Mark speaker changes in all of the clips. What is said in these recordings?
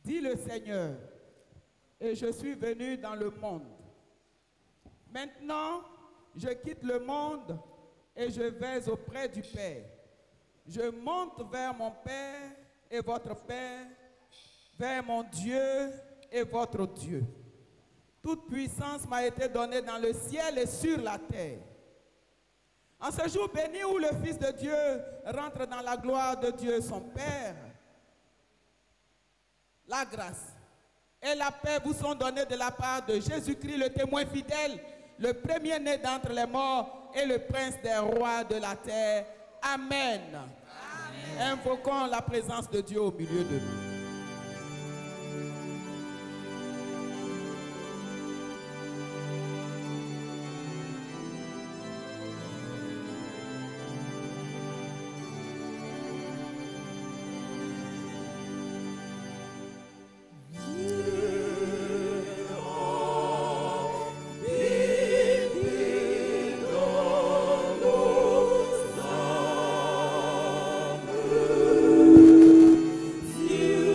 Speaker 1: dit le Seigneur, et je suis venu dans le monde. Maintenant, je quitte le monde et je vais auprès du Père. Je monte vers mon Père et votre Père, vers mon Dieu et votre Dieu. Toute puissance m'a été donnée dans le ciel et sur la terre. En ce jour béni où le Fils de Dieu rentre dans la gloire de Dieu son Père, la grâce et la paix vous sont données de la part de Jésus-Christ, le témoin fidèle, le premier-né d'entre les morts et le prince des rois de la terre. Amen. Amen. Invoquons la présence de Dieu au milieu de nous.
Speaker 2: You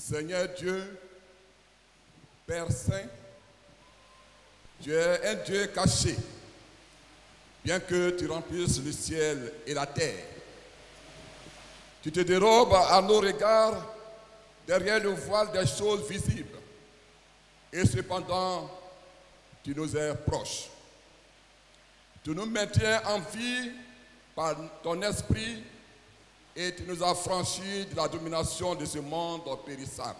Speaker 2: Seigneur Dieu, Père Saint, tu es un Dieu caché, bien que tu remplisses le ciel et la terre. Tu te dérobes à nos regards derrière le voile des choses visibles. Et cependant, tu nous es proche. Tu nous maintiens en vie par ton esprit et tu nous as franchis de la domination de ce monde périssable.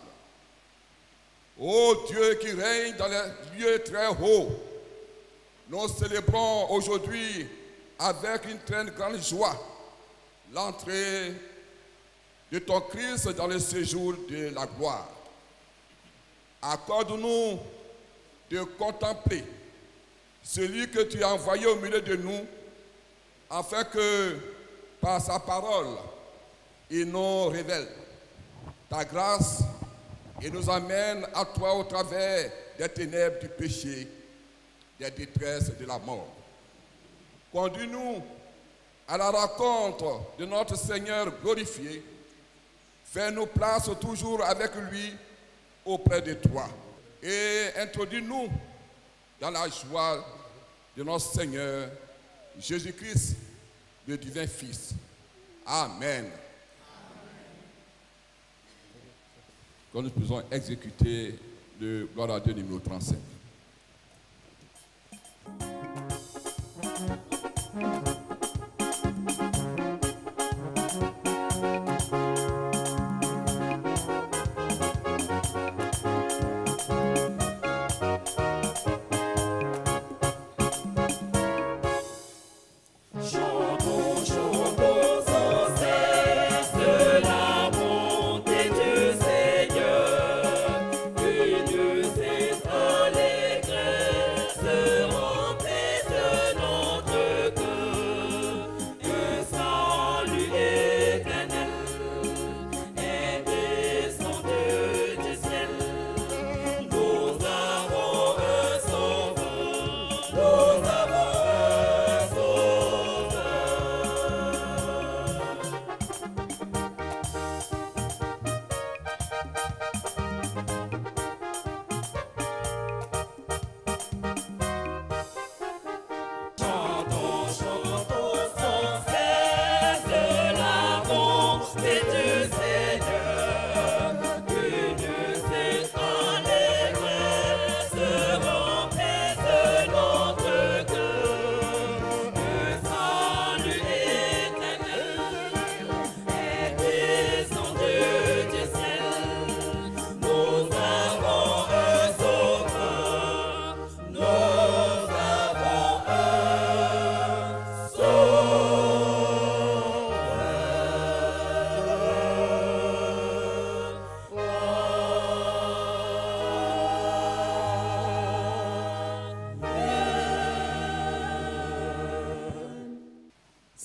Speaker 2: Ô Dieu qui règne dans les lieux très hauts, nous célébrons aujourd'hui avec une très grande joie l'entrée de ton Christ dans le séjour de la gloire. Accorde-nous de contempler celui que tu as envoyé au milieu de nous, afin que, par sa parole, il nous révèle ta grâce et nous amène à toi au travers des ténèbres du péché, des détresses de la mort. Conduis-nous à la rencontre de notre Seigneur glorifié. Fais-nous place toujours avec lui auprès de toi. Et introduis-nous dans la joie de notre Seigneur Jésus-Christ, le divin Fils. Amen. Quand nous pouvons exécuter le Gloire à Dieu numéro 35.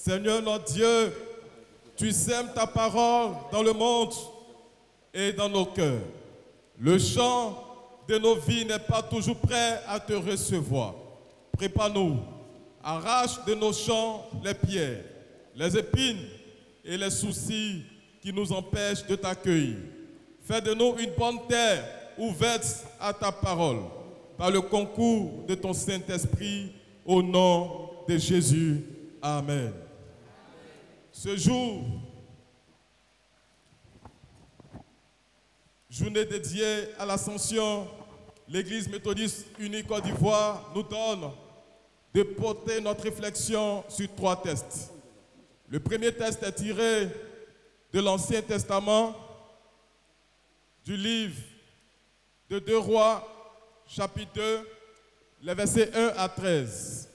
Speaker 3: Seigneur notre Dieu, tu sèmes ta parole dans le monde et dans nos cœurs. Le chant de nos vies n'est pas toujours prêt à te recevoir. Prépare-nous, arrache de nos chants les pierres, les épines et les soucis qui nous empêchent de t'accueillir. Fais de nous une bonne terre ouverte à ta parole, par le concours de ton Saint-Esprit, au nom de Jésus. Amen. Ce jour, journée dédiée à l'Ascension, l'Église méthodiste unie Côte d'Ivoire nous donne de porter notre réflexion sur 3 textes. Le premier texte est tiré de l'Ancien Testament, du livre de 2 Rois, chapitre 2, les versets 1 à 13.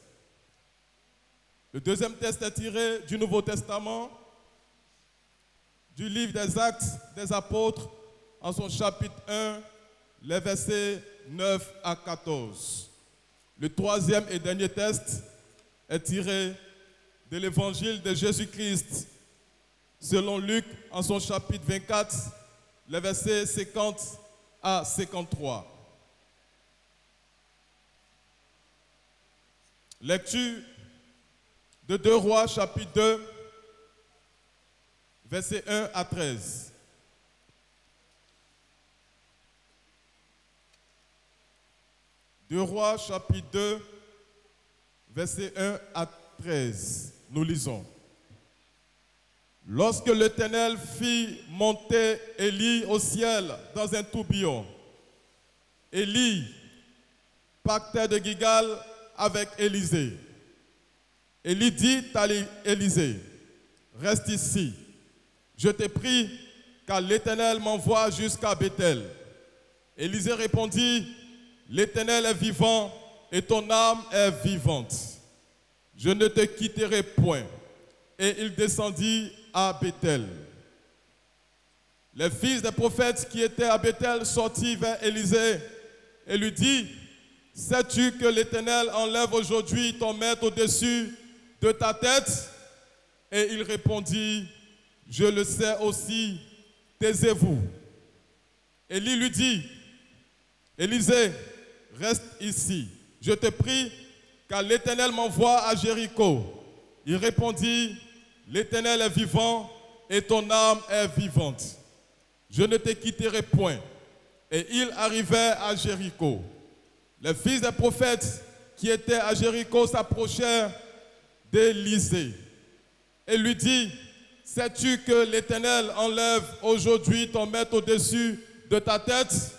Speaker 3: Le deuxième texte est tiré du Nouveau Testament, du livre des Actes des Apôtres, en son chapitre 1, les versets 9 à 14. Le troisième et dernier texte est tiré de l'Évangile de Jésus-Christ, selon Luc, en son chapitre 24, les versets 50 à 53. Lecture de 2 Rois, chapitre 2, versets 1 à 13. 2 Rois chapitre 2, versets 1 à 13. Nous lisons. Lorsque l'Éternel fit monter Élie au ciel dans un tourbillon, Élie pactait de Gilgal avec Élisée. Élie dit à Élisée, reste ici, je te prie, car l'Éternel m'envoie jusqu'à Bethel. Élisée répondit, l'Éternel est vivant et ton âme est vivante. Je ne te quitterai point. Et il descendit à Bethel. Les fils des prophètes qui étaient à Bethel sortirent vers Élisée et lui dit, sais-tu que l'Éternel enlève aujourd'hui ton maître au-dessus de ta tête? Et il répondit, je le sais aussi, taisez-vous. Élie lui dit, Élisée, reste ici, je te prie, car l'Éternel m'envoie à Jéricho. Il répondit, l'Éternel est vivant et ton âme est vivante. Je ne te quitterai point. Et il arrivait à Jéricho. Les fils des prophètes qui étaient à Jéricho s'approchèrent d'Élisée et lui dit, sais-tu que l'Éternel enlève aujourd'hui ton maître au-dessus de ta tête?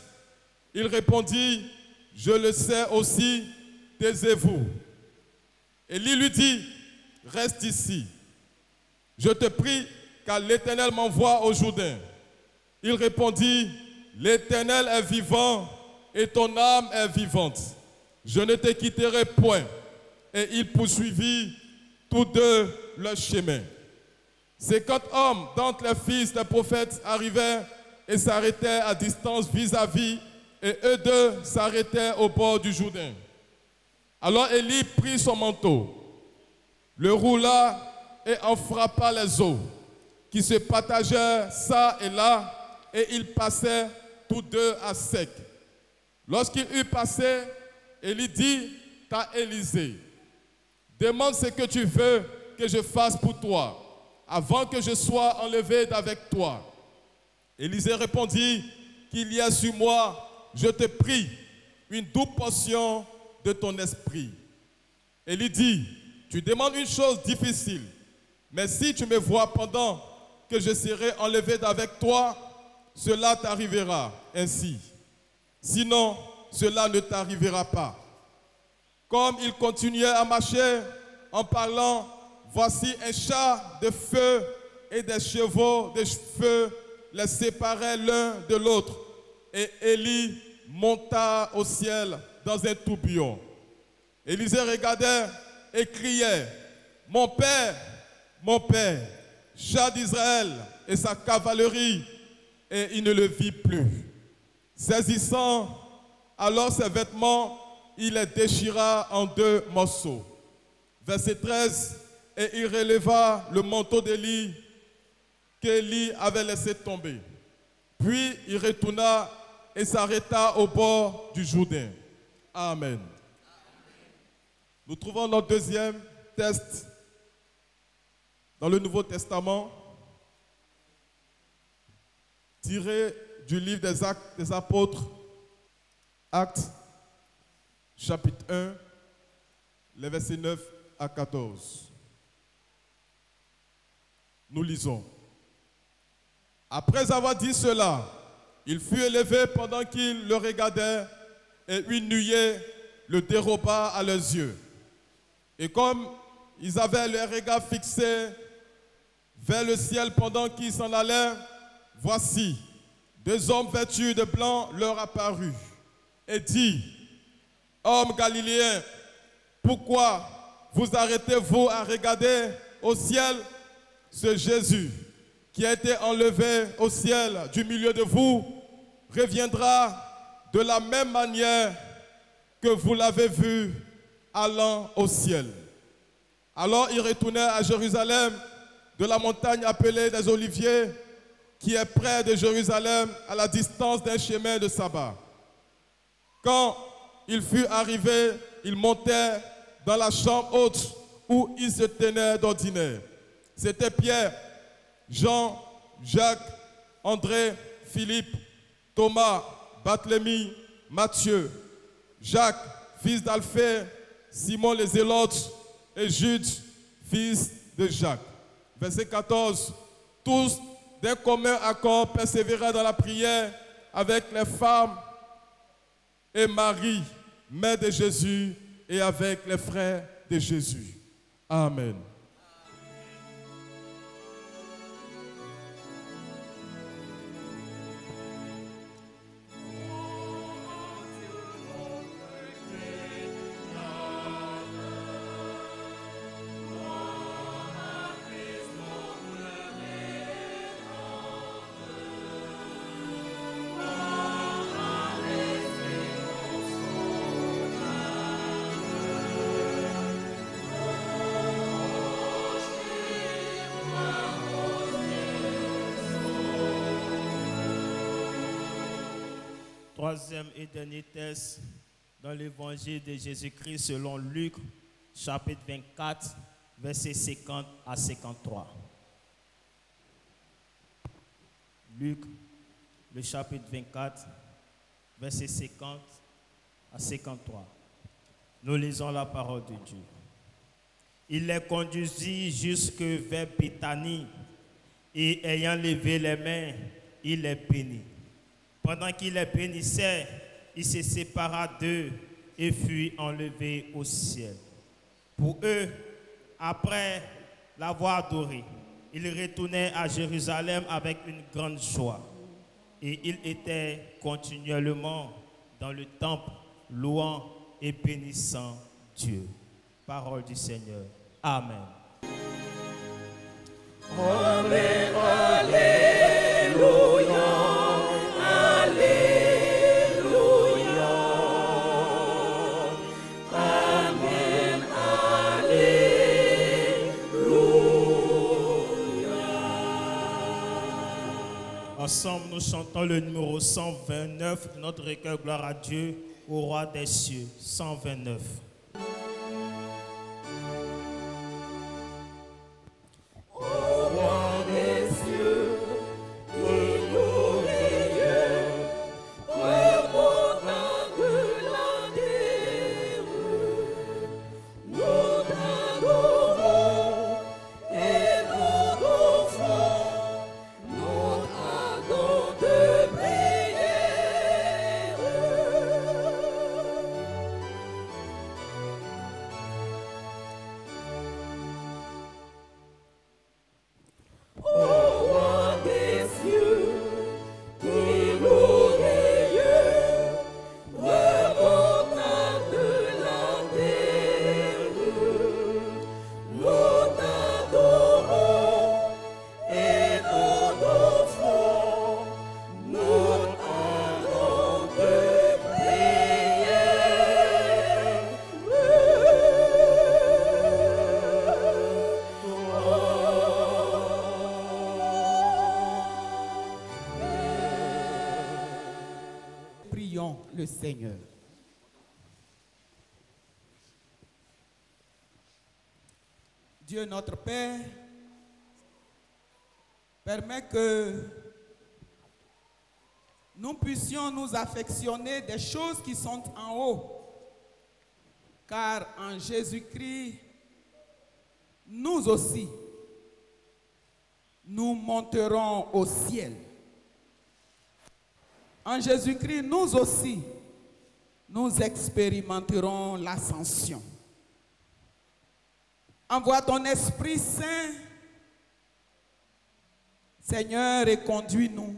Speaker 3: Il répondit, je le sais aussi, taisez-vous. Élie lui dit, reste ici. Je te prie, car l'Éternel m'envoie au Jourdain. Il répondit, l'Éternel est vivant et ton âme est vivante. Je ne te quitterai point. Et il poursuivit tous deux leur chemin. 50 hommes d'entre les fils des prophètes arrivaient et s'arrêtaient à distance vis-à-vis, et eux deux s'arrêtaient au bord du Jourdain. Alors Élie prit son manteau, le roula et en frappa les eaux, qui se partageaient ça et là, et ils passaient tous deux à sec. Lorsqu'il eut passé, Élie dit à Élisée, demande ce que tu veux que je fasse pour toi, avant que je sois enlevé d'avec toi. Élisée répondit, qu'il y a sur moi, je te prie, une double portion de ton esprit. Élie dit, tu demandes une chose difficile, mais si tu me vois pendant que je serai enlevé d'avec toi, cela t'arrivera ainsi. Sinon, cela ne t'arrivera pas. Comme il continuait à marcher en parlant, voici un char de feu et des chevaux de feu les séparaient l'un de l'autre. Et Élie monta au ciel dans un tourbillon. Élisée regardait et criait, mon père, char d'Israël et sa cavalerie, et il ne le vit plus. Saisissant alors ses vêtements, il les déchira en deux morceaux. Verset 13, et il releva le manteau d'Élie qu'Élie avait laissé tomber. Puis il retourna et s'arrêta au bord du Jourdain. Amen. Nous trouvons notre deuxième texte dans le Nouveau Testament, tiré du livre des Actes des Apôtres, Actes, chapitre 1, les versets 9 à 14. Nous lisons. Après avoir dit cela, il fut élevé pendant qu'ils le regardaient, et une nuée le déroba à leurs yeux. Et comme ils avaient leurs regards fixés vers le ciel pendant qu'ils s'en allaient, voici, deux hommes vêtus de blanc leur apparurent et dit, hommes galiléens, pourquoi vous arrêtez-vous à regarder au ciel? Ce Jésus qui a été enlevé au ciel du milieu de vous reviendra de la même manière que vous l'avez vu allant au ciel. Alors ils retournèrent à Jérusalem de la montagne appelée des Oliviers, qui est près de Jérusalem à la distance d'un chemin de sabbat. Quand il fut arrivé, il montait dans la chambre haute où il se tenait d'ordinaire. C'était Pierre, Jean, Jacques, André, Philippe, Thomas, Barthélemy, Matthieu, Jacques, fils d'Alphée, Simon le Zélote et Jude, fils de Jacques. Verset 14. Tous d'un commun accord persévérèrent dans la prière avec les femmes et Marie, mère de Jésus, et avec les frères de Jésus. Amen.
Speaker 4: Troisième et dernier texte dans l'évangile de Jésus-Christ selon Luc, chapitre 24, versets 50 à 53. Luc, le chapitre 24, versets 50 à 53. Nous lisons la parole de Dieu. Il les conduisit jusque vers Béthanie et ayant levé les mains, il les bénit. Pendant qu'il les bénissait, il se sépara d'eux et fut enlevé au ciel. Pour eux, après l'avoir adoré, ils retournaient à Jérusalem avec une grande joie. Et ils étaient continuellement dans le temple, louant et bénissant Dieu. Parole du Seigneur. Amen.
Speaker 5: Amen, alléluia.
Speaker 4: Ensemble, nous chantons le numéro 129, notre recueil Gloire à Dieu, au roi des cieux. 129.
Speaker 1: Le Seigneur. Dieu notre Père, permet que nous puissions nous affectionner des choses qui sont en haut, car en Jésus-Christ, nous aussi, nous monterons au ciel. En Jésus-Christ, nous aussi, nous expérimenterons l'ascension. Envoie ton Esprit Saint, Seigneur, et conduis-nous.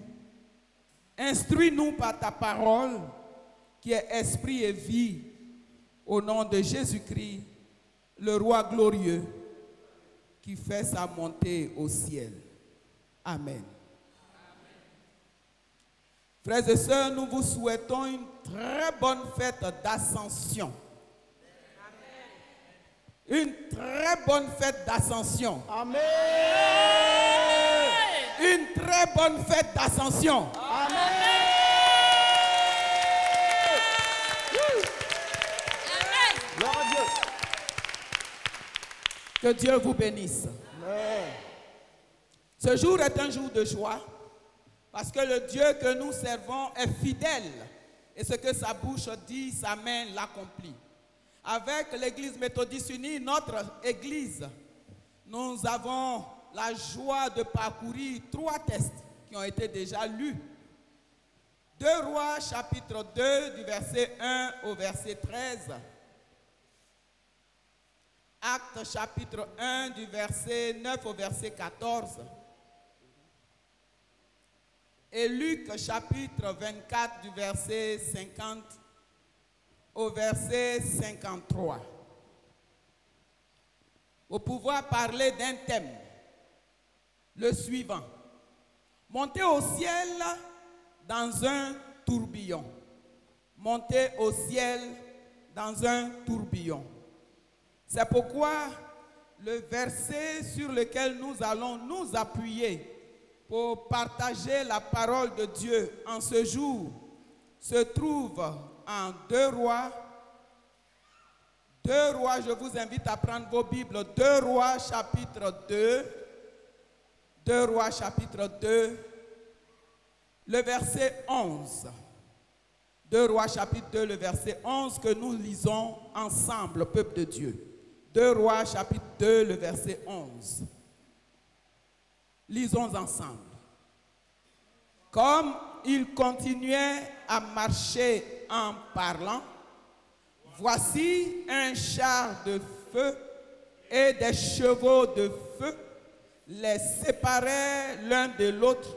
Speaker 1: Instruis-nous par ta parole, qui est esprit et vie, au nom de Jésus-Christ, le roi glorieux, qui fait sa montée au ciel. Amen. Frères et sœurs, nous vous souhaitons une très bonne fête d'ascension. Une très bonne fête d'ascension.
Speaker 5: Amen.
Speaker 1: Une très bonne fête d'ascension.
Speaker 5: Amen. Gloire à Dieu.
Speaker 1: Que Dieu vous bénisse.
Speaker 5: Amen.
Speaker 1: Ce jour est un jour de joie parce que le Dieu que nous servons est fidèle et ce que sa bouche dit, sa main l'accomplit. avec l'église méthodiste unie, notre église, nous avons la joie de parcourir 3 textes qui ont été déjà lus. 2 Rois chapitre 2 du verset 1 au verset 13. Actes chapitre 1 du verset 9 au verset 14. Et Luc chapitre 24 du verset 50 au verset 53. Pour pouvoir parler d'un thème, le suivant. Monter au ciel dans un tourbillon. Monter au ciel dans un tourbillon. C'est pourquoi le verset sur lequel nous allons nous appuyer pour partager la parole de Dieu en ce jour se trouve en 2 Rois. 2 Rois, je vous invite à prendre vos Bibles. 2 Rois chapitre 2. 2 Rois chapitre 2, le verset 11. 2 Rois chapitre 2, le verset 11 que nous lisons ensemble, peuple de Dieu. 2 Rois chapitre 2, le verset 11. Lisons ensemble. Comme il continuait à marcher en parlant, voici un char de feu et des chevaux de feu les séparaient l'un de l'autre,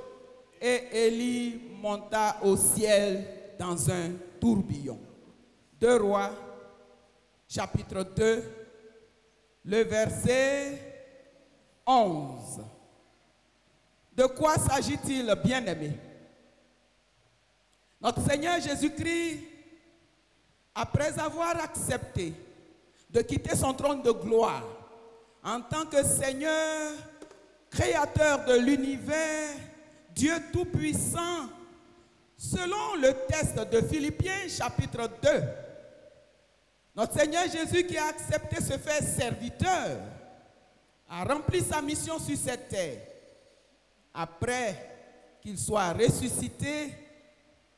Speaker 1: et Élie monta au ciel dans un tourbillon. 2 Rois chapitre 2, le verset 11. De quoi s'agit-il, bien-aimés? Notre Seigneur Jésus-Christ, après avoir accepté de quitter son trône de gloire en tant que Seigneur, Créateur de l'univers, Dieu Tout-Puissant, selon le texte de Philippiens chapitre 2, notre Seigneur Jésus qui a accepté ce faire serviteur, a rempli sa mission sur cette terre. Après qu'il soit ressuscité,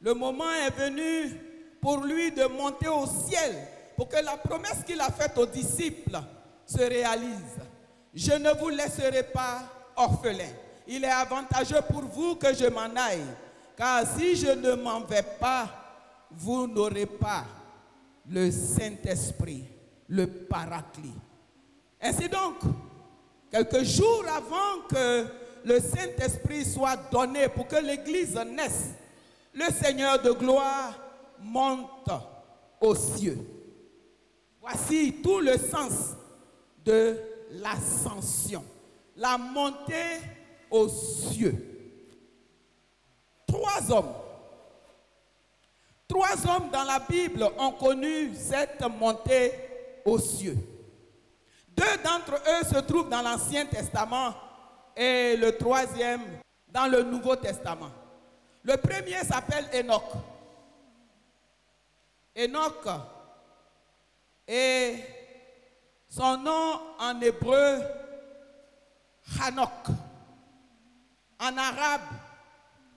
Speaker 1: le moment est venu pour lui de monter au ciel, pour que la promesse qu'il a faite aux disciples se réalise. Je ne vous laisserai pas orphelin. Il est avantageux pour vous que je m'en aille, car si je ne m'en vais pas, vous n'aurez pas le Saint-Esprit, le Paraclet. Ainsi donc, quelques jours avant que le Saint-Esprit soit donné pour que l'Église naisse, le Seigneur de gloire monte aux cieux. Voici tout le sens de l'ascension, la montée aux cieux. 3 hommes dans la Bible ont connu cette montée aux cieux. 2 d'entre eux se trouvent dans l'Ancien Testament et le 3e dans le Nouveau Testament. Le premier s'appelle Enoch. Enoch, et son nom en hébreu, Hanok. En arabe,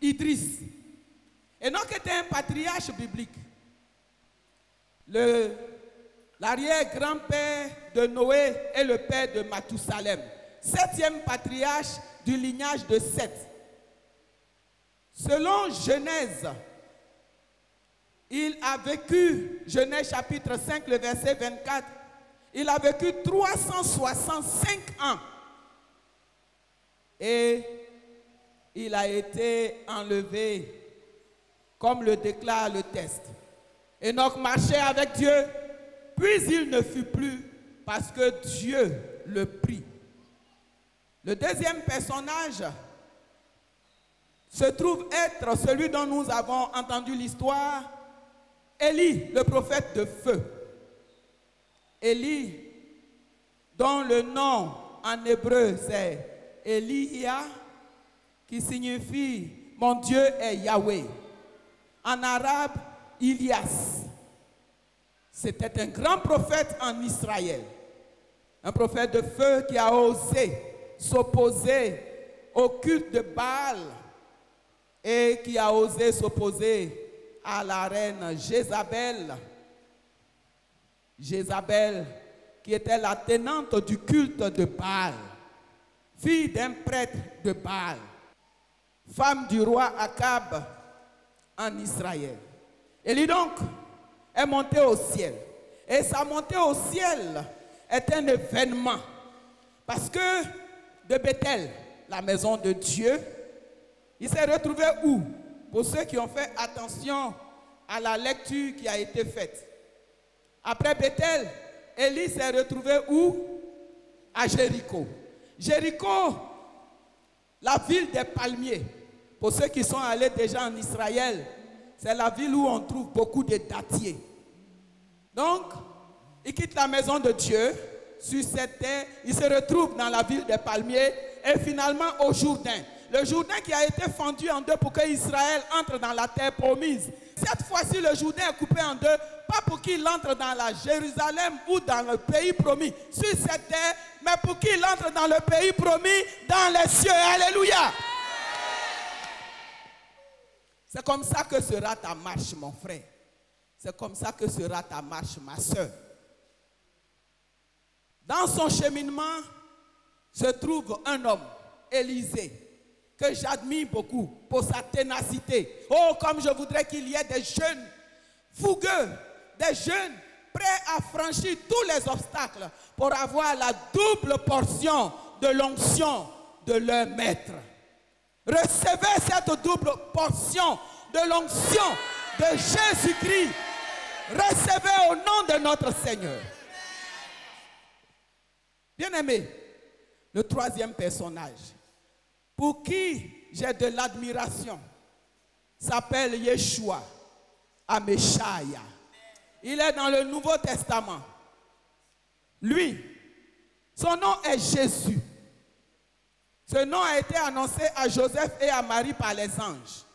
Speaker 1: Idris. Enoch était un patriarche biblique. L'arrière-grand-père de Noé et le père de Mathusalem. 7e patriarche du lignage de Seth. Selon Genèse, il a vécu, Genèse chapitre 5, le verset 24, il a vécu 365 ans. Et il a été enlevé, comme le déclare le texte. Enoch marchait avec Dieu, puis il ne fut plus parce que Dieu le prit. Le deuxième personnage se trouve être celui dont nous avons entendu l'histoire, Élie, le prophète de feu. Élie, dont le nom en hébreu c'est Elia, qui signifie mon Dieu est Yahweh. En arabe, Ilias. C'était un grand prophète en Israël. Un prophète de feu qui a osé s'opposer au culte de Baal et qui a osé s'opposer à la reine Jézabel. Jézabel, qui était la tenante du culte de Baal, fille d'un prêtre de Baal, femme du roi Akab en Israël. Élie donc est montée au ciel. Et sa montée au ciel est un événement. Parce que de Bethel, la maison de Dieu, il s'est retrouvé où? Pour ceux qui ont fait attention à la lecture qui a été faite. Après Bethel, Élie s'est retrouvé où? À Jéricho. Jéricho, la ville des palmiers. Pour ceux qui sont allés déjà en Israël, c'est la ville où on trouve beaucoup de dattiers. Donc, il quitte la maison de Dieu sur cette terre, il se retrouve dans la ville des palmiers et finalement au Jourdain. Le Jourdain qui a été fendu en deux pour que Israël entre dans la terre promise. Cette fois-ci, le Jourdain est coupé en deux, pas pour qu'il entre dans la Jérusalem ou dans le pays promis sur cette terre, mais pour qu'il entre dans le pays promis dans les cieux. Alléluia! C'est comme ça que sera ta marche, mon frère. C'est comme ça que sera ta marche, ma soeur. Dans son cheminement se trouve un homme, Élisée, que j'admire beaucoup pour sa ténacité. Oh, comme je voudrais qu'il y ait des jeunes fougueux, des jeunes prêts à franchir tous les obstacles pour avoir la double portion de l'onction de leur maître. Recevez cette double portion de l'onction de Jésus-Christ. Recevez au nom de notre Seigneur. Bien-aimé, le troisième personnage, pour qui j'ai de l'admiration, s'appelle Yeshua Ameshaya. Il est dans le Nouveau Testament. Lui, son nom est Jésus. Ce nom a été annoncé à Joseph et à Marie par les anges.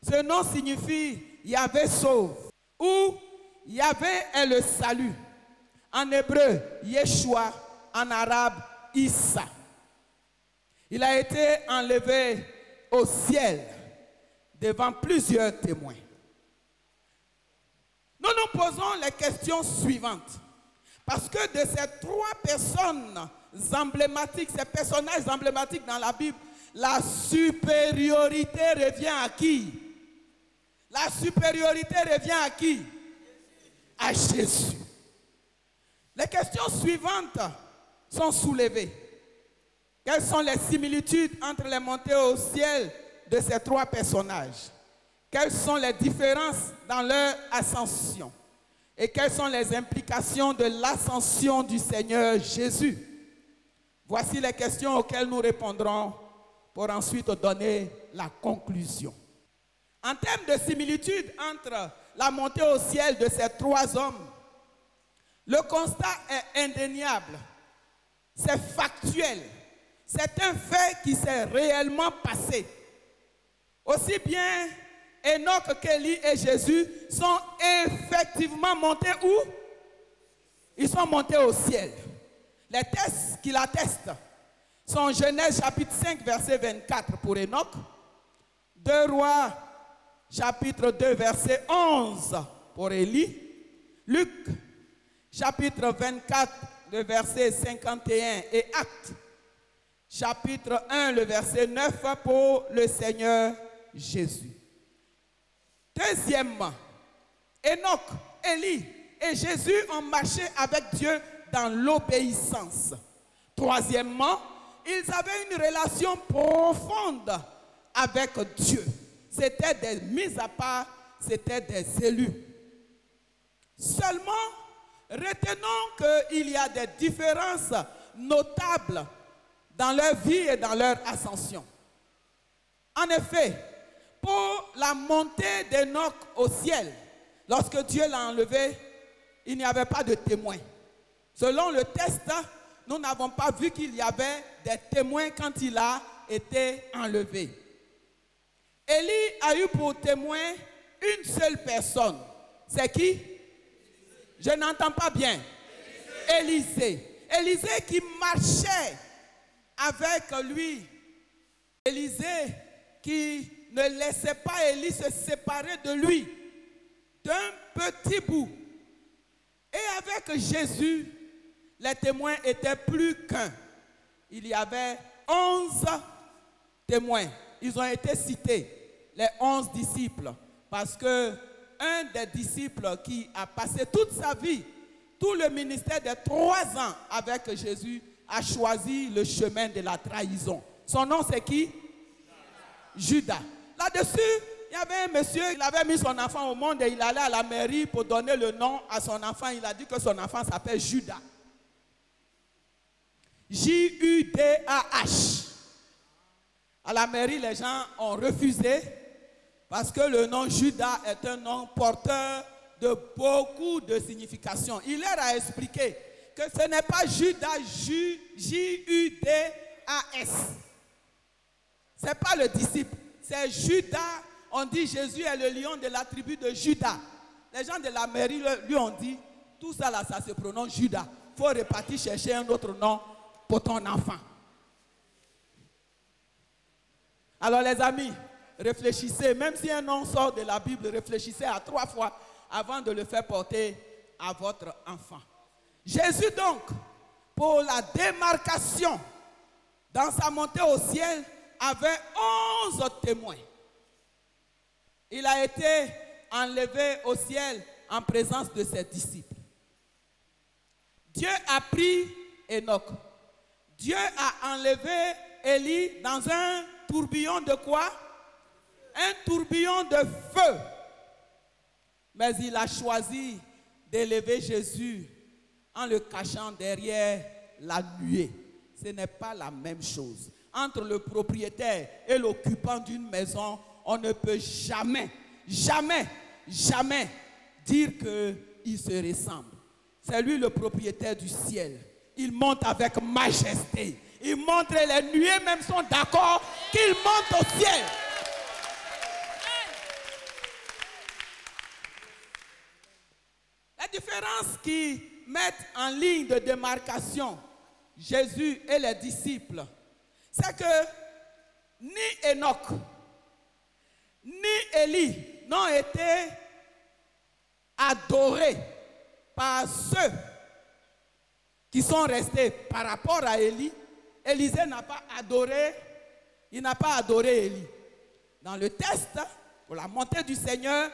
Speaker 1: Ce nom signifie Yahvé sauve ou Yahvé est le salut. En hébreu, Yeshua, en arabe, Issa. Il a été enlevé au ciel devant plusieurs témoins. Nous nous posons les questions suivantes. Parce que de ces trois personnes emblématiques, ces personnages emblématiques dans la Bible, la supériorité revient à qui? La supériorité revient à qui? À Jésus. Les questions suivantes sont soulevées. Quelles sont les similitudes entre les montées au ciel de ces trois personnages? Quelles sont les différences dans leur ascension? Et quelles sont les implications de l'ascension du Seigneur Jésus? Voici les questions auxquelles nous répondrons pour ensuite donner la conclusion. En termes de similitude entre la montée au ciel de ces trois hommes, le constat est indéniable, c'est factuel, c'est un fait qui s'est réellement passé. Aussi bien Enoch qu'Élie et Jésus sont effectivement montés où? Ils sont montés au ciel. Les textes qui l'attestent sont Genèse chapitre 5 verset 24 pour Enoch, 2 Rois chapitre 2 verset 11 pour Élie, Luc chapitre 24 le verset 51 et Actes chapitre 1 le verset 9 pour le Seigneur Jésus. Deuxièmement, Enoch, Élie et Jésus ont marché avec Dieu dans l'obéissance. Troisièmement, ils avaient une relation profonde avec Dieu. C'était des mis à part, c'était des élus. Seulement, retenons qu'il y a des différences notables dans leur vie et dans leur ascension. En effet, pour la montée d'Enoch au ciel, lorsque Dieu l'a enlevé, il n'y avait pas de témoins. Selon le test, nous n'avons pas vu qu'il y avait des témoins quand il a été enlevé. Élie a eu pour témoin une seule personne. C'est qui? Je n'entends pas bien. Élisée. Élisée qui marchait avec lui. Élisée qui ne laissait pas Élie se séparer de lui d'un petit bout. Et avec Jésus, les témoins étaient plus qu'un. Il y avait 11 témoins. Ils ont été cités, les 11 disciples, parce que un des disciples qui a passé toute sa vie, tout le ministère de 3 ans avec Jésus, a choisi le chemin de la trahison. Son nom c'est qui? Judas. Là-dessus, il y avait un monsieur, il avait mis son enfant au monde et il allait à la mairie pour donner le nom à son enfant. Il a dit que son enfant s'appelle Judas. J-U-D-A-H. À la mairie, les gens ont refusé parce que le nom Judas est un nom porteur de beaucoup de significations. Il leur a expliqué que ce n'est pas Judas, J-U-D-A-S. Ce n'est pas le disciple, c'est Judas. On dit Jésus est le lion de la tribu de Judas. Les gens de la mairie lui ont dit, tout ça là, ça se prononce Judas. Il faut repartir chercher un autre nom pour ton enfant. Alors les amis, réfléchissez, même si un nom sort de la Bible, réfléchissez à 3 fois avant de le faire porter à votre enfant. Jésus donc, pour la démarcation, dans sa montée au ciel, avait 11 témoins. Il a été enlevé au ciel en présence de ses disciples. Dieu a pris Enoch. Dieu a enlevé Élie dans un tourbillon de quoi? Un tourbillon de feu. Mais il a choisi d'élever Jésus en le cachant derrière la nuée. Ce n'est pas la même chose. Entre le propriétaire et l'occupant d'une maison, on ne peut jamais, jamais, jamais dire qu'ils se ressemblent. C'est lui le propriétaire du ciel. Il monte avec majesté. Il montre, les nuées même sont d'accord qu'il monte au ciel. La différence qui met en ligne de démarcation Jésus et les disciples, c'est que ni Enoch, ni Élie n'ont été adorés par ceux qui sont restés par rapport à Élie. Élisée n'a pas adoré, il n'a pas adoré Élie. Dans le test, pour la montée du Seigneur,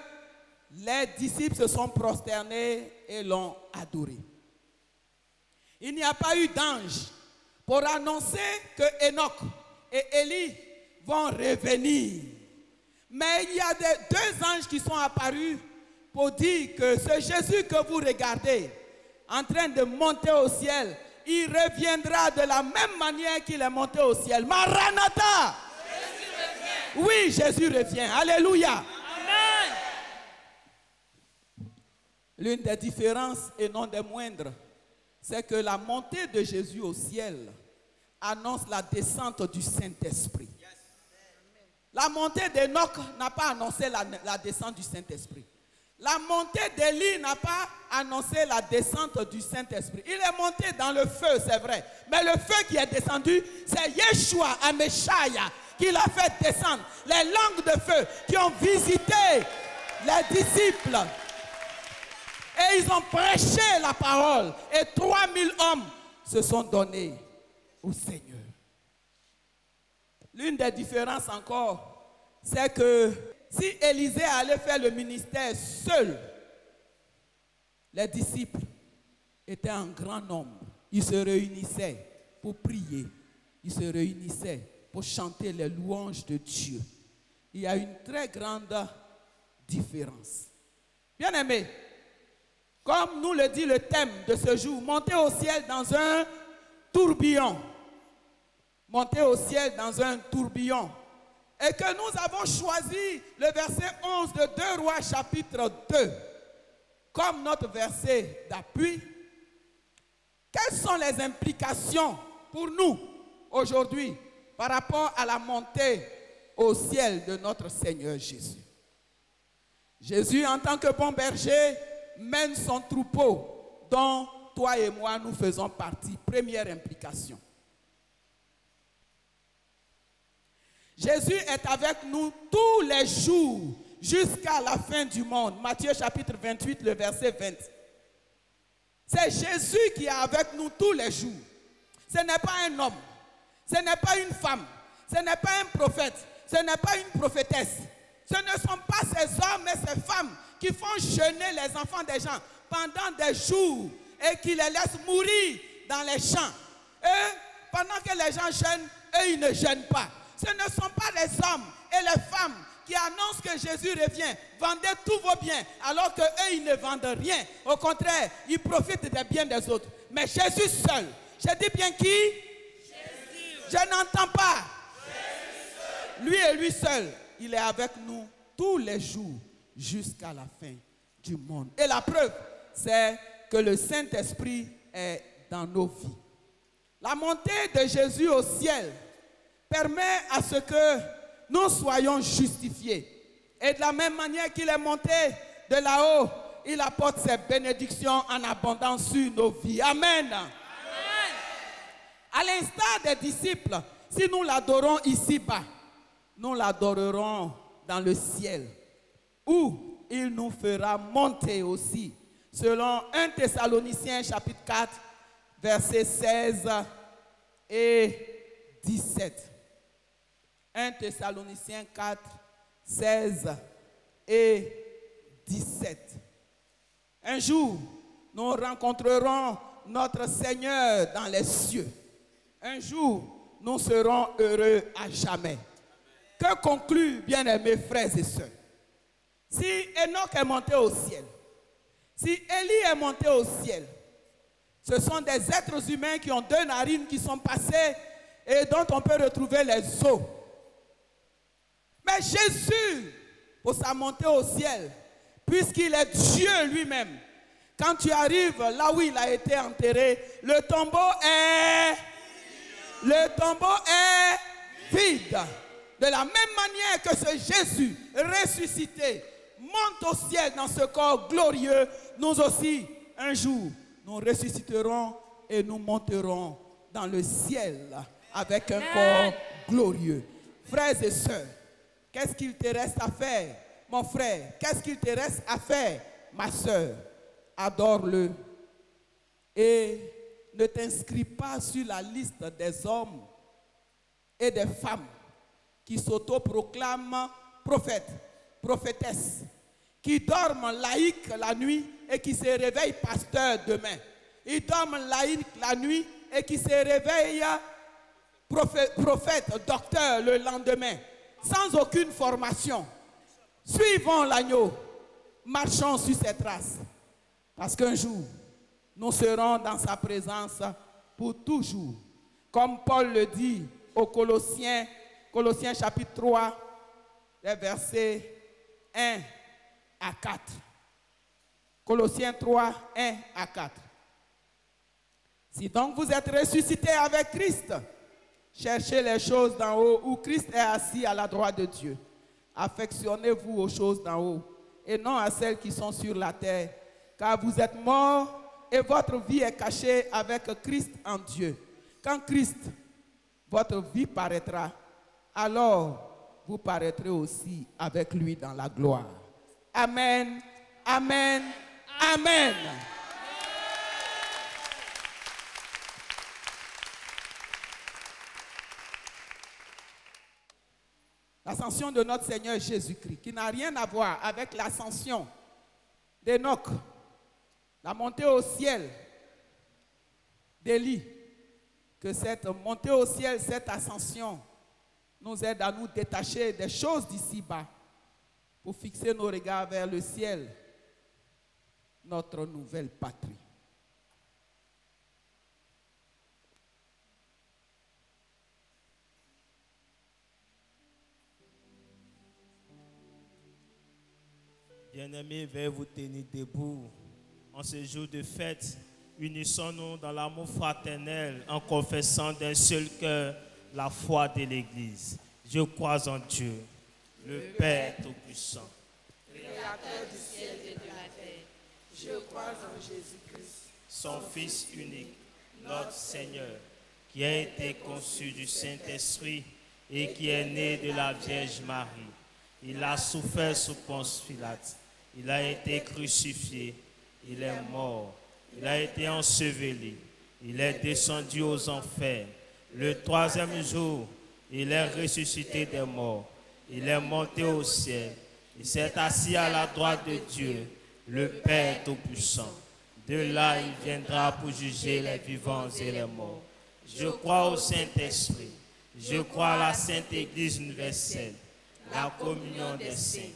Speaker 1: les disciples se sont prosternés et l'ont adoré. Il n'y a pas eu d'ange pour annoncer que Enoch et Élie vont revenir. Mais il y a 2 anges qui sont apparus pour dire que ce Jésus que vous regardez en train de monter au ciel, il reviendra de la même manière qu'il est monté au ciel. Maranatha! Jésus revient. Oui, Jésus revient. Alléluia. Amen. L'une des différences, et non des moindres, c'est que la montée de Jésus au ciel annonce la descente du Saint-Esprit. La montée d'Enoch n'a pas annoncé la descente du Saint-Esprit. La montée d'Élie n'a pas annoncé la descente du Saint-Esprit. Il est monté dans le feu, c'est vrai. Mais le feu qui est descendu, c'est Yeshua Ameshaya qui l'a fait descendre. Les langues de feu qui ont visité les disciples. Et ils ont prêché la parole. Et 3000 hommes se sont donnés au Seigneur. L'une des différences encore, c'est que si Élisée allait faire le ministère seul, les disciples étaient en grand nombre. Ils se réunissaient pour prier. Ils se réunissaient pour chanter les louanges de Dieu. Il y a une très grande différence. Bien-aimés, comme nous le dit le thème de ce jour, monter au ciel dans un tourbillon. Monter au ciel dans un tourbillon. Et que nous avons choisi le verset 11 de 2 Rois chapitre 2 comme notre verset d'appui. Quelles sont les implications pour nous aujourd'hui par rapport à la montée au ciel de notre Seigneur Jésus? Jésus, en tant que bon berger, mène son troupeau dont toi et moi nous faisons partie. Première implication. Jésus est avec nous tous les jours jusqu'à la fin du monde. Matthieu chapitre 28, le verset 20. C'est Jésus qui est avec nous tous les jours. Ce n'est pas un homme, ce n'est pas une femme, ce n'est pas un prophète, ce n'est pas une prophétesse. Ce ne sont pas ces hommes et ces femmes qui font jeûner les enfants des gens pendant des jours et qui les laissent mourir dans les champs. Et pendant que les gens jeûnent, eux, ils ne jeûnent pas. Ce ne sont pas les hommes et les femmes qui annoncent que Jésus revient. Vendez tous vos biens, alors qu'eux, ils ne vendent rien. Au contraire, ils profitent des biens des autres. Mais Jésus seul. Je dis bien qui? Jésus. Je n'entends pas. Jésus. Lui et lui seul. Il est avec nous tous les jours jusqu'à la fin du monde. Et la preuve, c'est que le Saint-Esprit est dans nos vies. La montée de Jésus au ciel permet à ce que nous soyons justifiés. Et de la même manière qu'il est monté de là-haut, il apporte ses bénédictions en abondance sur nos vies. Amen. Amen. À l'instar des disciples, si nous l'adorons ici-bas, nous l'adorerons dans le ciel, où il nous fera monter aussi, selon 1 Thessaloniciens chapitre 4, versets 16 et 17. 1 Thessaloniciens 4, 16 et 17. Un jour, nous rencontrerons notre Seigneur dans les cieux. Un jour, nous serons heureux à jamais. Que conclut, bien-aimés frères et sœurs? Si Enoch est monté au ciel, si Élie est monté au ciel, ce sont des êtres humains qui ont 2 narines qui sont passées et dont on peut retrouver les os. Mais Jésus, pour sa montée au ciel, puisqu'il est Dieu lui-même, quand tu arrives là où il a été enterré, le tombeau est vide. De la même manière que ce Jésus ressuscité monte au ciel dans ce corps glorieux, nous aussi, un jour, nous ressusciterons et nous monterons dans le ciel avec un corps glorieux. Frères et sœurs, qu'est-ce qu'il te reste à faire, mon frère? Qu'est-ce qu'il te reste à faire, ma sœur? Adore-le et ne t'inscris pas sur la liste des hommes et des femmes qui s'autoproclament prophètes, prophétesses, qui dorment laïcs la nuit et qui se réveillent pasteurs demain. Ils dorment laïcs la nuit et qui se réveillent prophètes, docteurs le lendemain, sans aucune formation. Suivons l'agneau, marchons sur ses traces, parce qu'un jour, nous serons dans sa présence pour toujours. Comme Paul le dit aux Colossiens, Colossiens chapitre 3, les versets 1 à 4. Colossiens 3, 1 à 4. Si donc vous êtes ressuscités avec Christ, cherchez les choses d'en haut où Christ est assis à la droite de Dieu. Affectionnez-vous aux choses d'en haut et non à celles qui sont sur la terre, car vous êtes morts et votre vie est cachée avec Christ en Dieu. Quand Christ, votre vie paraîtra, alors vous paraîtrez aussi avec lui dans la gloire. Amen, amen, amen. L'ascension de notre Seigneur Jésus-Christ, qui n'a rien à voir avec l'ascension d'Enoch, la montée au ciel d'Élie, que cette montée au ciel, cette ascension, nous aide à nous détacher des choses d'ici-bas pour fixer nos regards vers le ciel, notre nouvelle patrie.
Speaker 4: Bien-aimés, veuillez vous tenir debout. En ce jour de fête, unissons-nous dans l'amour fraternel en confessant d'un seul cœur la foi de l'Église. Je crois en Dieu, le Père Tout-Puissant,
Speaker 6: Créateur du ciel et de la terre. Je crois en Jésus-Christ,
Speaker 4: son Fils unique, notre Seigneur, qui a été conçu du Saint-Esprit et qui est né de la Vierge Marie. Il a souffert sous Ponce Pilate. Il a été crucifié. Il est mort. Il a été enseveli. Il est descendu aux enfers. Le troisième jour, il est ressuscité des morts. Il est monté au ciel. Il s'est assis à la droite de Dieu, le Père Tout-Puissant. De là, il viendra pour juger les vivants et les morts. Je crois au Saint-Esprit. Je crois à la Sainte Église universelle, la communion des saints,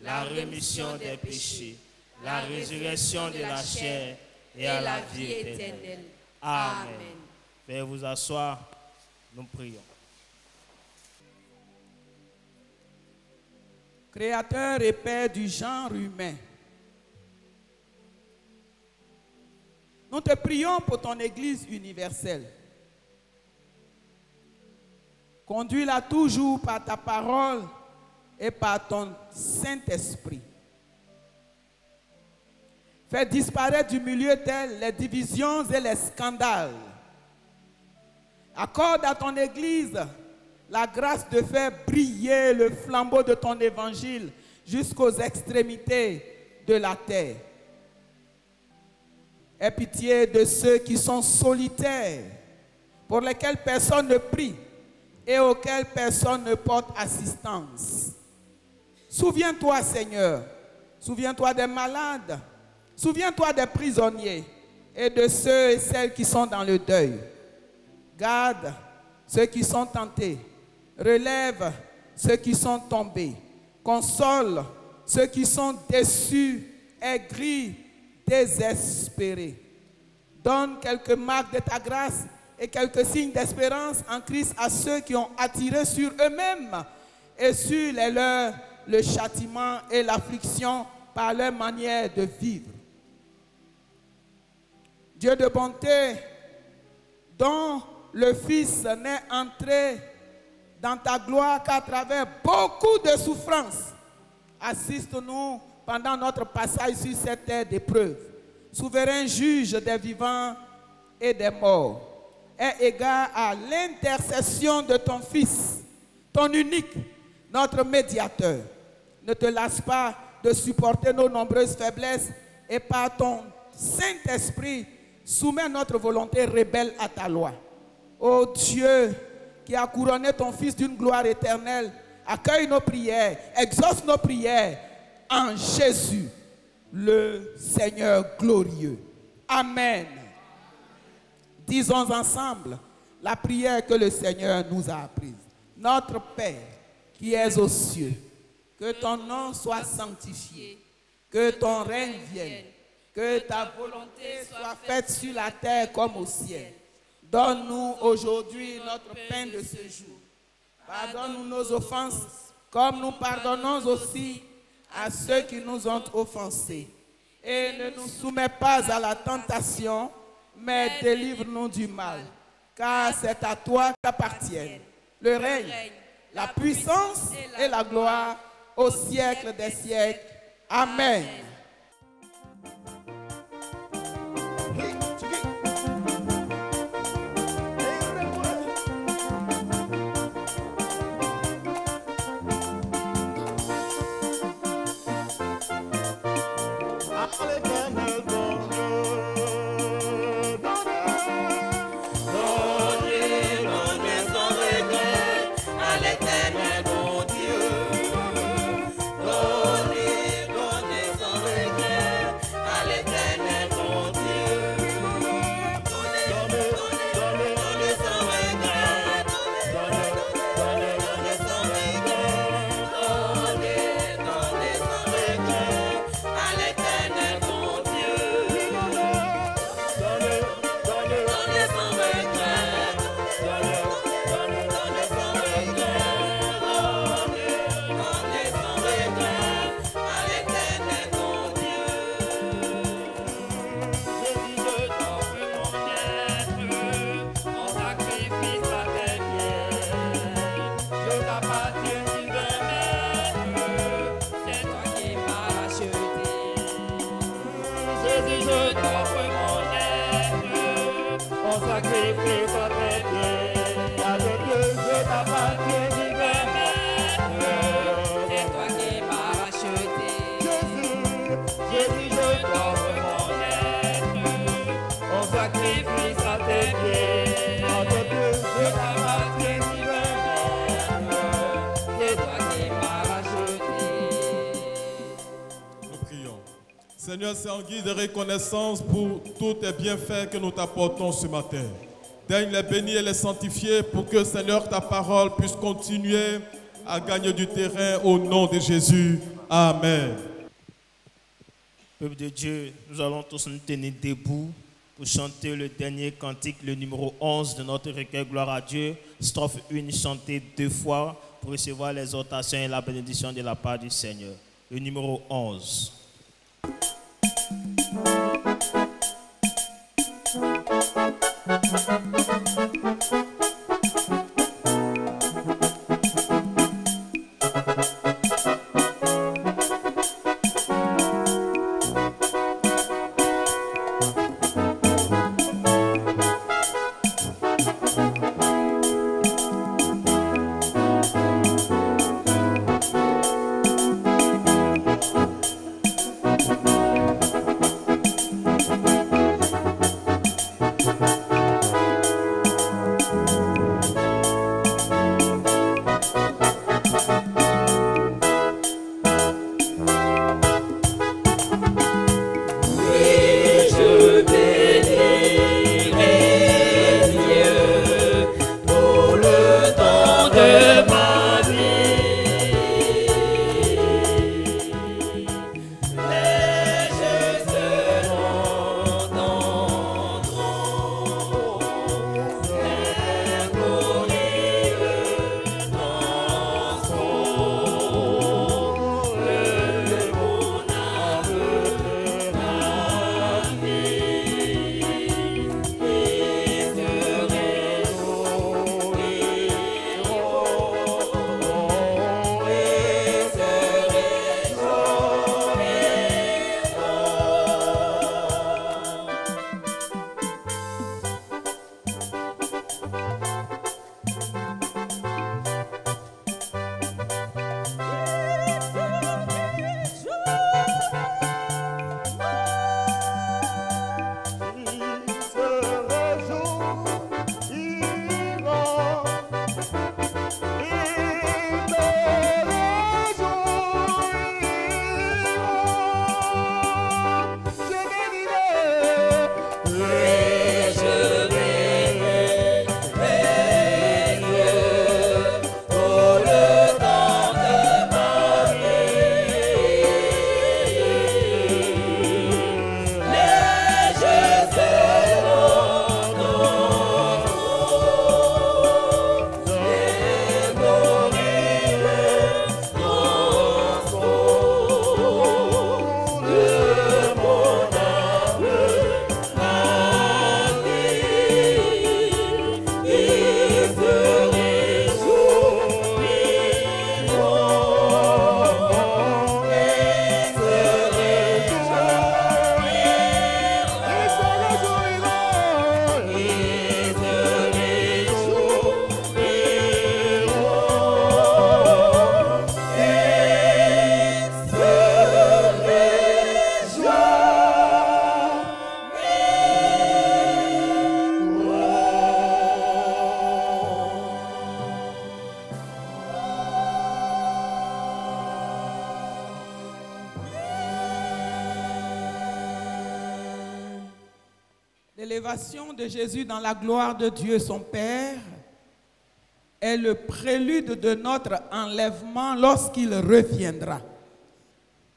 Speaker 4: la rémission des péchés, la résurrection de la chair et à la vie éternelle. Amen. Veuillez vous asseoir, nous prions.
Speaker 1: Créateur et Père du genre humain, nous te prions pour ton Église universelle. Conduis-la toujours par ta parole et par ton Saint-Esprit. Fais disparaître du milieu d'elle les divisions et les scandales. Accorde à ton Église la grâce de faire briller le flambeau de ton évangile jusqu'aux extrémités de la terre. Aie pitié de ceux qui sont solitaires, pour lesquels personne ne prie et auxquels personne ne porte assistance. Souviens-toi, Seigneur, souviens-toi des malades, souviens-toi des prisonniers et de ceux et celles qui sont dans le deuil. Garde ceux qui sont tentés, relève ceux qui sont tombés, console ceux qui sont déçus, aigris, désespérés. Donne quelques marques de ta grâce et quelques signes d'espérance en Christ à ceux qui ont attiré sur eux-mêmes et sur les leurs le châtiment et l'affliction par leur manière de vivre. Dieu de bonté, dont le Fils n'est entré dans ta gloire qu'à travers beaucoup de souffrances, assiste-nous pendant notre passage sur cette terre d'épreuve. Souverain juge des vivants et des morts, aie égard à l'intercession de ton Fils, ton unique, notre médiateur. Ne te lasse pas de supporter nos nombreuses faiblesses et par ton Saint-Esprit, soumets notre volonté rebelle à ta loi. Ô Dieu, qui a couronné ton Fils d'une gloire éternelle, accueille nos prières, exauce nos prières en Jésus, le Seigneur glorieux. Amen. Disons ensemble la prière que le Seigneur nous a apprise. Notre Père, qui es aux cieux, que ton nom soit sanctifié, que ton règne vienne, que ta volonté soit faite sur la terre comme au ciel. Donne-nous aujourd'hui notre pain de ce jour. Pardonne-nous nos offenses, comme nous pardonnons aussi à ceux qui nous ont offensés. Et ne nous soumets pas à la tentation, mais délivre-nous du mal. Car c'est à toi qu'appartiennent le règne, la puissance et la gloire au siècle des siècles. Amen.
Speaker 6: Jésus, je t'offre mon être.
Speaker 3: Seigneur, c'est en guise de reconnaissance pour tous tes bienfaits que nous t'apportons ce matin. Daigne les bénir et les sanctifier pour que, Seigneur, ta parole puisse continuer à gagner du terrain au nom de Jésus. Amen.
Speaker 4: Peuple de Dieu, nous allons tous nous tenir debout pour chanter le dernier cantique, le numéro 11 de notre recueil Gloire à Dieu. Strophe 1, chantée 2 fois pour recevoir l'exhortation et la bénédiction de la part du Seigneur. Le numéro 11.
Speaker 1: L'élévation de Jésus dans la gloire de Dieu son Père est le prélude de notre enlèvement lorsqu'il reviendra.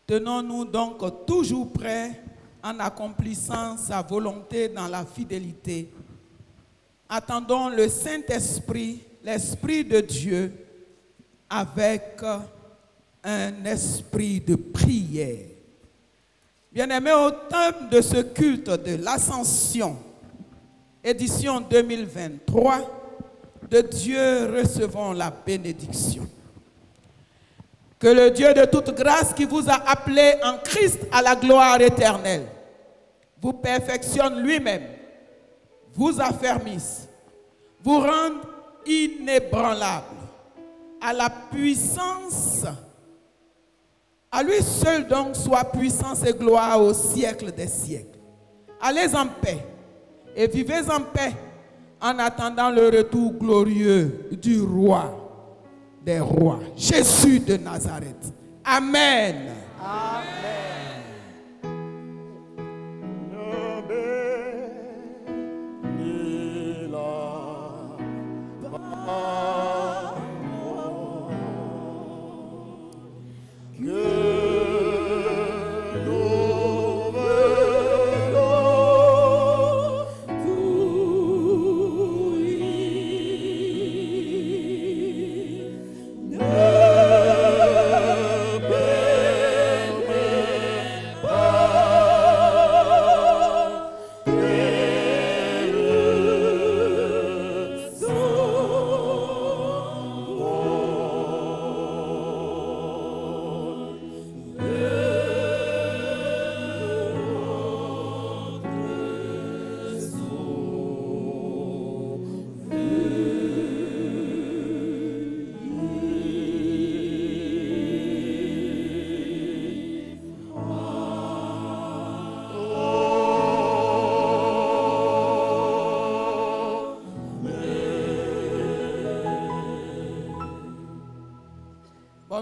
Speaker 1: Tenons-nous donc toujours prêts en accomplissant sa volonté dans la fidélité. Attendons le Saint-Esprit, l'Esprit de Dieu, avec un esprit de prière. Bien-aimés, au thème de ce culte de l'Ascension, édition 2023, de Dieu recevons la bénédiction. Que le Dieu de toute grâce qui vous a appelé en Christ à la gloire éternelle vous perfectionne lui-même, vous affermisse, vous rende inébranlable à la puissance. À lui seul donc soit puissance et gloire au siècle des siècles. Allez en paix et vivez en paix en attendant le retour glorieux du roi des rois, Jésus de Nazareth. Amen.
Speaker 5: Amen.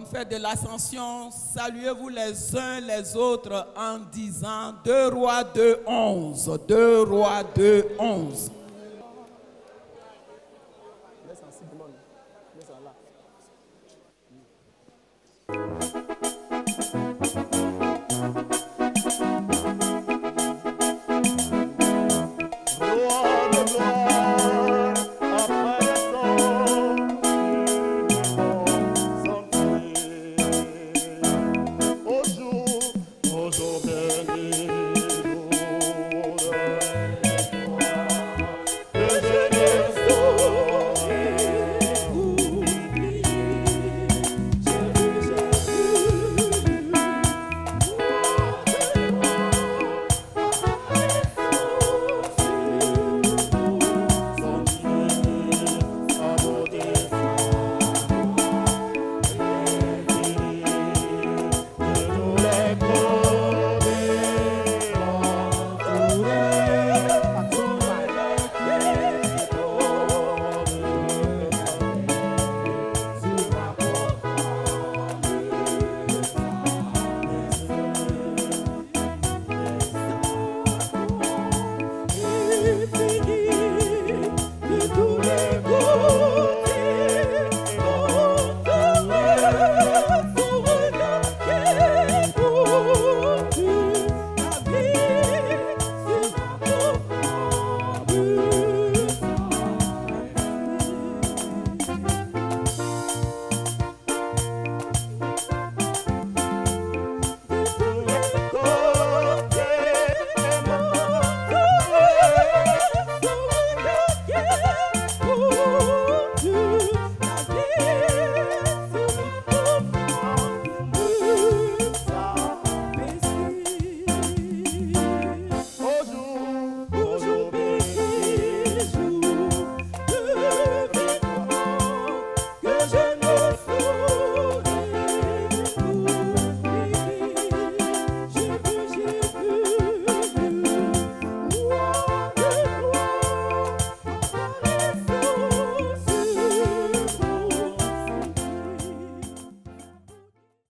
Speaker 1: bonne fête de l'Ascension. Saluez-vous les uns les autres en disant 2 Rois 2:11. 2 Rois 2:11.